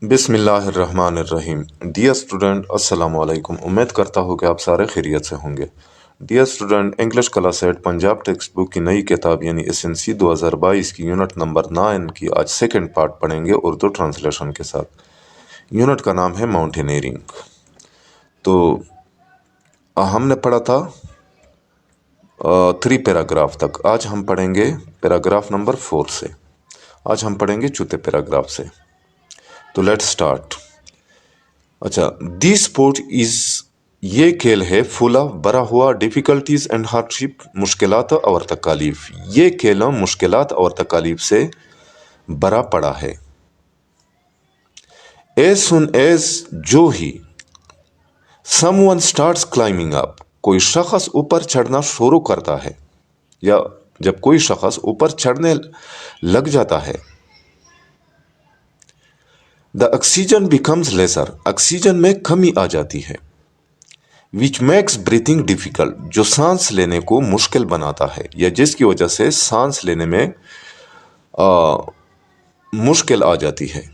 बिस्मिल्लाहिर्रहमानिर्रहीम। Dear student, अस्सलाम वालेकुम। उम्मीद करता हूँ कि आप सारे खैरियत से होंगे। Dear student, English class 8 Punjab text book की नई किताब यानी एसएनसी 2022 की यूनिट नंबर 9 की आज सेकंड पार्ट पढ़ेंगे उर्दू ट्रांसलेशन के साथ। यूनिट का नाम है माउंटेनियरिंग। तो हमने पढ़ा था 3 पैराग्राफ तक। आज हम पढ़ेंगे पैराग्राफ नंबर 4 से। आज हम पढ़ेंगे चौथे पैराग्राफ से। तो लेट्स स्टार्ट। अच्छा, दी स्पोर्ट इज, ये खेल है, फुल ऑफ, भरा हुआ, डिफिकल्टीज एंड हार्डशिप, मुश्किलात और तकालीफ। ये खेल मुश्किलात और तकालीफ से भरा पड़ा है। एज सुन एज, जो ही, समवन स्टार्ट्स क्लाइंबिंग अप, कोई शख्स ऊपर चढ़ना शुरू करता है, या जब कोई शख्स ऊपर चढ़ने लग जाता है। The oxygen becomes lesser, oxygen में कमी आ जाती है। विच मेक्स ब्रीथिंग डिफिकल्ट, जो सांस लेने को मुश्किल बनाता है, या जिसकी वजह से सांस लेने में मुश्किल आ जाती है।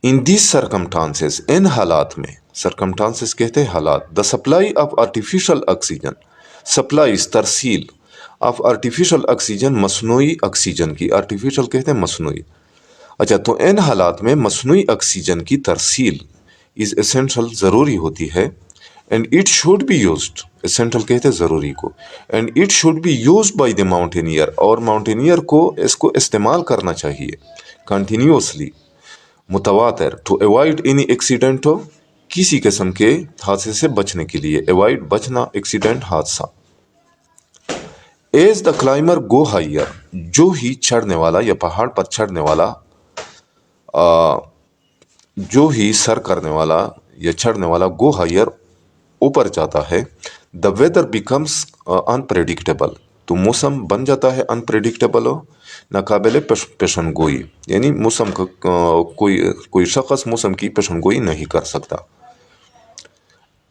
इन दिस सरकमस्टांसेस, इन हालात में, सरकमस्टांसेस कहते हैं हालात। The supply of artificial oxygen, supply तरसील, ऑफ आर्टिफिशियल ऑक्सीजन, मसनूई ऑक्सीजन की, आर्टिफिशियल कहते हैं मसनूई। अच्छा, तो इन हालात में मसनूई ऑक्सीजन की तरसील इज एसेंशियल, ज़रूरी होती है। And it should be used, essential कहते हैं ज़रूरी को। And it should be used by the mountaineer, और माउंटेनियर को इसको इस्तेमाल करना चाहिए कंटिन्यूसली, मुतवातिर, टू अवॉइड एनी एक्सीडेंट, हो किसी किस्म के हादसे से बचने के लिए। अवॉइड बचना, एक्सीडेंट हादसा। As the climber go higher, जो ही चढ़ने वाला या पहाड़ पर चढ़ने वाला, जो ही सर करने वाला या चढ़ने वाला, गो हायर, ऊपर जाता है। द वेदर बिकम्स अनप्रेडिक्टेबल, तो मौसम बन जाता है अनप्रेडिक्टेबल, हो नाकाबिले पेशन गोई, यानी मौसम का कोई शख्स मौसम की पेशन गोई नहीं कर सकता।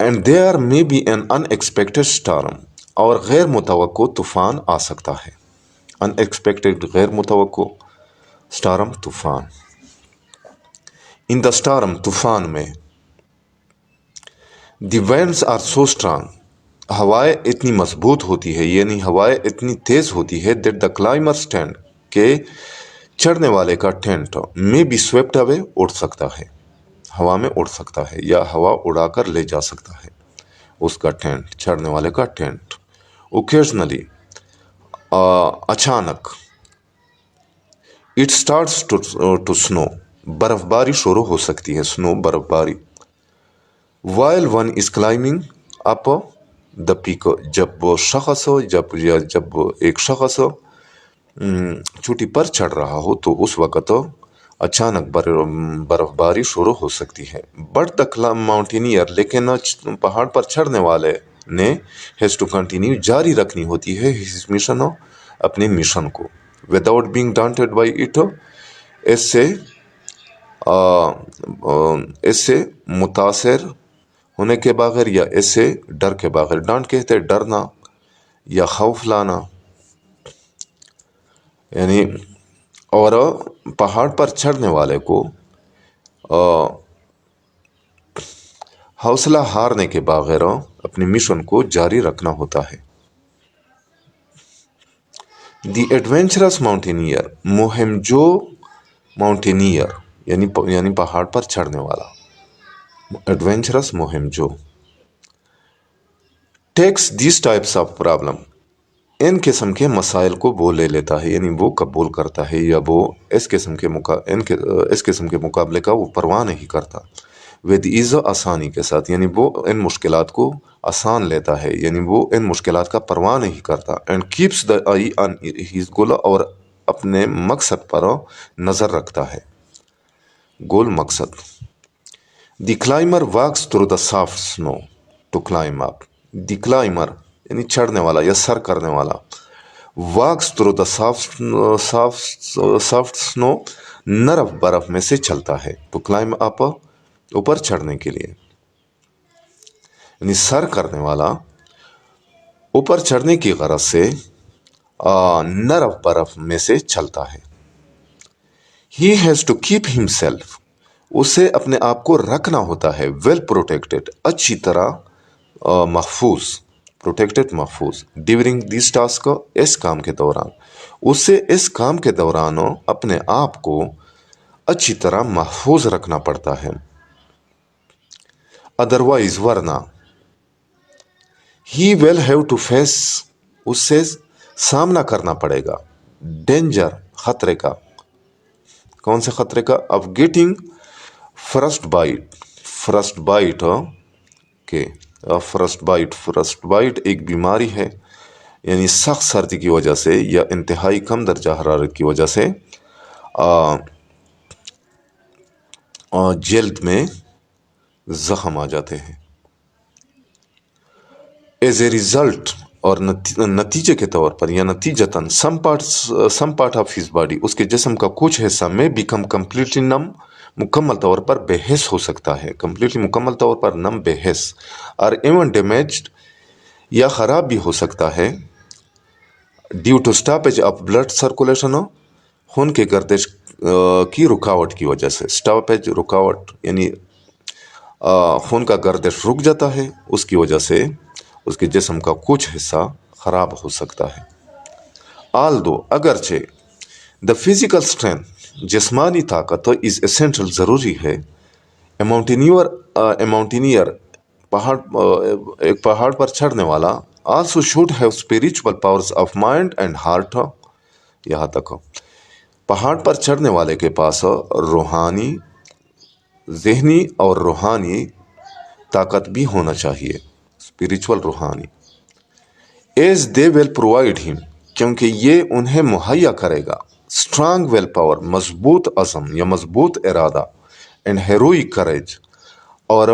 And there may be an unexpected storm, और गैर मुतवक्को तूफान आ सकता है। अनएक्सपेक्टेड, गैर मुतवक्को, स्टार्म तूफान। इन द स्टार्म, तूफान में, the winds are so strong, हवाएं इतनी मजबूत होती है, यानी हवाएं इतनी तेज होती है। दैट द क्लाइमर स्टैंड, के चढ़ने वाले का टेंट, में बी स्वेप्ट अवे, उड़ सकता है, हवा में उड़ सकता है, या हवा उड़ाकर ले जा सकता है उसका टेंट, चढ़ने वाले का टेंट। ओकेजनली, अचानक। इट स्टार्ट्स टू स्नो, बर्फबारी शुरू हो सकती है, स्नो बर्फबारी। While one is climbing up the peak, जब वो शख्स हो, जब एक शख्स चोटी पर चढ़ रहा हो, तो उस वक़्त अचानक बर्फबारी शुरू हो सकती है। बट द माउंटेनियर, लेकिन पहाड़ पर चढ़ने वाले ने, हैज़ टू कंटिन्यू, जारी रखनी होती है, हिज मिशन, अपने मिशन को। विदाउट बीइंग डांटेड बाई इट, इससे मुतासर होने के बगैर, या इससे डर के बगैर। डांट कहते हैं डरना या खौफ लाना, यानी। और पहाड़ पर चढ़ने वाले को हौसला हारने के बगैर अपने मिशन को जारी रखना होता है। द एडवेंचरस माउंटेनियर, मुहिमजो माउंटेनियर, यानी पहाड़ पर चढ़ने वाला, एडवेंचरस मुहिमजो। Takes this types of problem, इन किस्म के मसाइल को वो ले लेता है, यानी वो कबूल करता है, या वो इस किस्म के मुकाबले का वो परवाह नहीं करता। विद ईज़, आसानी के साथ, यानी वो इन मुश्किलात को आसान लेता है, यानी वो इन मुश्किलात का परवाह नहीं करता। And keeps the eye on his goal, और अपने मकसद पर नज़र रखता है, गोल मकसद। The climber walks through the soft snow to climb up, the climber यानी चढ़ने वाला या सर करने वाला, walks through the soft snow, नरम बर्फ में से चलता है, टू क्लाइम अप, ऊपर चढ़ने के लिए, यानी सर करने वाला ऊपर चढ़ने की गरज से नरम बर्फ में से चलता है। He has to keep himself, اسے اپنے آپ کو رکھنا ہوتا ہے ویل پروٹیکٹڈ، اچھی طرح محفوظ، پروٹیکٹڈ محفوظ ڈیورنگ دیس ٹاسک، اس کام کے دوران اسے اس کام کے دوران اپنے آپ کو اچھی طرح محفوظ رکھنا پڑتا ہے. ادروائز ورنہ ہی ول ہیو ٹو فیس، اس سے سامنا کرنا پڑے گا ڈینجر، خطرے کا. کون سے خطرے کا؟ Of getting first byte, first byte کے فرسٹ بائٹ ایک بیماری ہے، یعنی سخت سردی کی وجہ سے یا انتہائی کم درجہ حرارت کی وجہ سے جلد میں زخم آ جاتے ہیں. ایز اے ریزلٹ، اور نتیجے کے طور پر یا نتیجتاً some part of his body, اس کے جسم کا کچھ حصہ میں بیکم کمپلیٹلی نم، مکمل طور پر بے حس ہو سکتا ہے، کمپلیٹلی مکمل طور پر نم، بے حس، اور ایون ڈیمیجڈ، یا خراب بھی ہو سکتا ہے due to stoppage of blood circulation, خون کے گردش کی رکاوٹ کی وجہ سے. اسٹاپیج، رکاوٹ، یعنی خون کا گردش رک جاتا ہے، اس کی وجہ سے اس کے جسم کا کچھ حصہ خراب ہو سکتا ہے. آلدو، اگرچہ، دا فزیکل اسٹرینتھ، جسمانی طاقت از اسینشل، ضروری ہے. ماؤنٹینئر، ایک پہاڑ پر چڑھنے والا، also should have spiritual powers of mind and heart, یہاں تک پہاڑ پر چڑھنے والے کے پاس روحانی، ذہنی اور روحانی طاقت بھی ہونا چاہیے، اسپریچول، روحانی. ایز دے ول پرووائڈ ہم، کیونکہ یہ انہیں مہیا کرے گا. اسٹرانگ ویل پاور، مضبوط عزم یا مضبوط ارادہ. اینڈ ہیروئک کریج، اور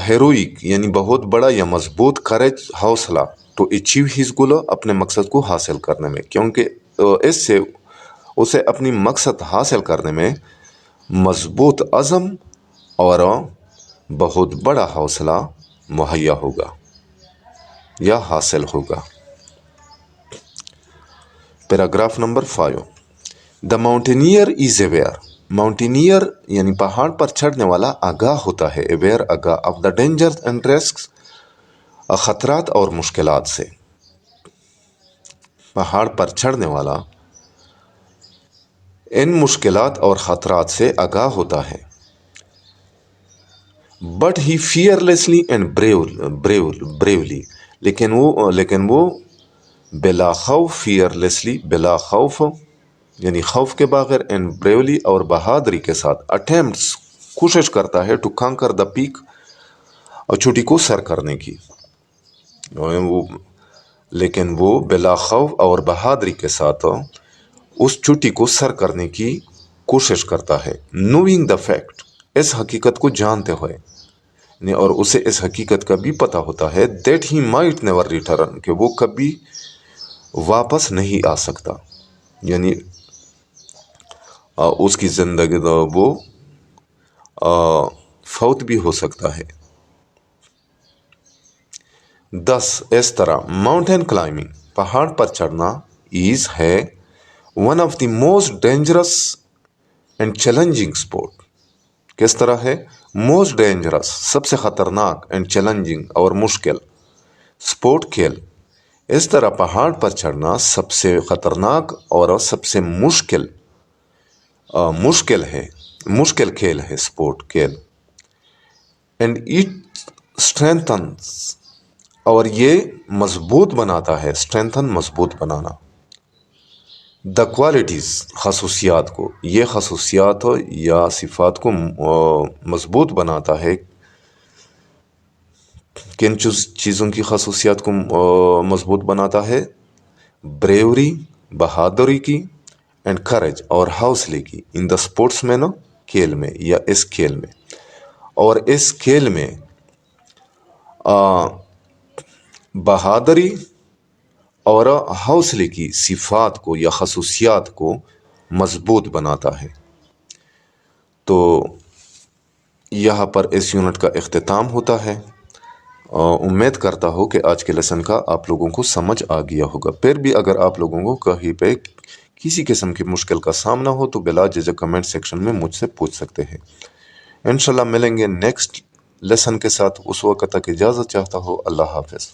ہیروئک یعنی بہت بڑا یا مضبوط کریج، حوصلہ، ٹو اچیو ہز گول، اپنے مقصد کو حاصل کرنے میں، کیونکہ اس سے اسے اپنی مقصد حاصل کرنے میں مضبوط عزم اور بہت بڑا حوصلہ مہیا ہوگا یا حاصل ہوگا. Paragraph number 5. The mountaineer is aware, mountaineer یعنی پہاڑ پر چڑھنے والا آگاہ ہوتا ہے، اویئر، آگاہ، of the danger and risks, خطرات اور مشکلات سے. پہاڑ پر چڑھنے والا ان مشکلات اور خطرات سے آگاہ ہوتا ہے. بٹ ہی فیئرلیسلی اینڈ بریولی، لیکن وہ بلا خوف، فیئرلیسلی، بلا خوف یعنی خوف کے بغیر، اینڈ بریولی اور بہادری کے ساتھ، اٹیمپٹس، کوشش کرتا ہے، ٹو کانکر دا پیک، اور چوٹی کو سر کرنے کی. لیکن وہ بلا خوف اور بہادری کے ساتھ اس چوٹی کو سر کرنے کی کوشش کرتا ہے. نوئنگ دا فیکٹ، اس حقیقت کو جانتے ہوئے، اور اسے اس حقیقت کا بھی پتہ ہوتا ہے، that he might never return, کہ وہ کبھی واپس نہیں آ سکتا، یعنی اس کی زندگی وہ فوت بھی ہو سکتا ہے. 10. اس طرح ماؤنٹین کلائمبنگ، پہاڑ پر چڑھنا، از ہے one of the most dangerous and challenging sport. کس طرح ہے؟ موسٹ ڈینجرس، سب سے خطرناک، اینڈ چیلنجنگ اور مشکل، اسپورٹ، کھیل. اس طرح پہاڑ پر چڑھنا سب سے خطرناک اور سب سے مشکل کھیل ہے، اسپورٹ، کھیل. اینڈ اٹ اسٹرینتھنس، اور یہ مضبوط بناتا ہے، اسٹرینتھن، مضبوط بنانا. دا کوالٹیز، خصوصیات کو، یہ خصوصیات یا صفات کو مضبوط بناتا ہے. کن چیزوں کی خصوصیات کو مضبوط بناتا ہے؟ بریوری، بہادری کی، اینڈ کریج، اور حوصلے کی، ان دا اسپورٹس مین، کھیل میں یا اس کھیل میں. اور اس کھیل میں بہادری اور حوصلے کی صفات کو یا خصوصیات کو مضبوط بناتا ہے. تو یہاں پر اس یونٹ کا اختتام ہوتا ہے. امید کرتا ہوں کہ آج کے لیسن کا آپ لوگوں کو سمجھ آ گیا ہوگا. پھر بھی اگر آپ لوگوں کو کہیں پہ کسی قسم کی مشکل کا سامنا ہو تو بلا جھجک کمنٹ سیکشن میں مجھ سے پوچھ سکتے ہیں۔ انشاءاللہ ملیں گے نیکسٹ لیسن کے ساتھ، اس وقت تک اجازت چاہتا ہوں۔ اللہ حافظ۔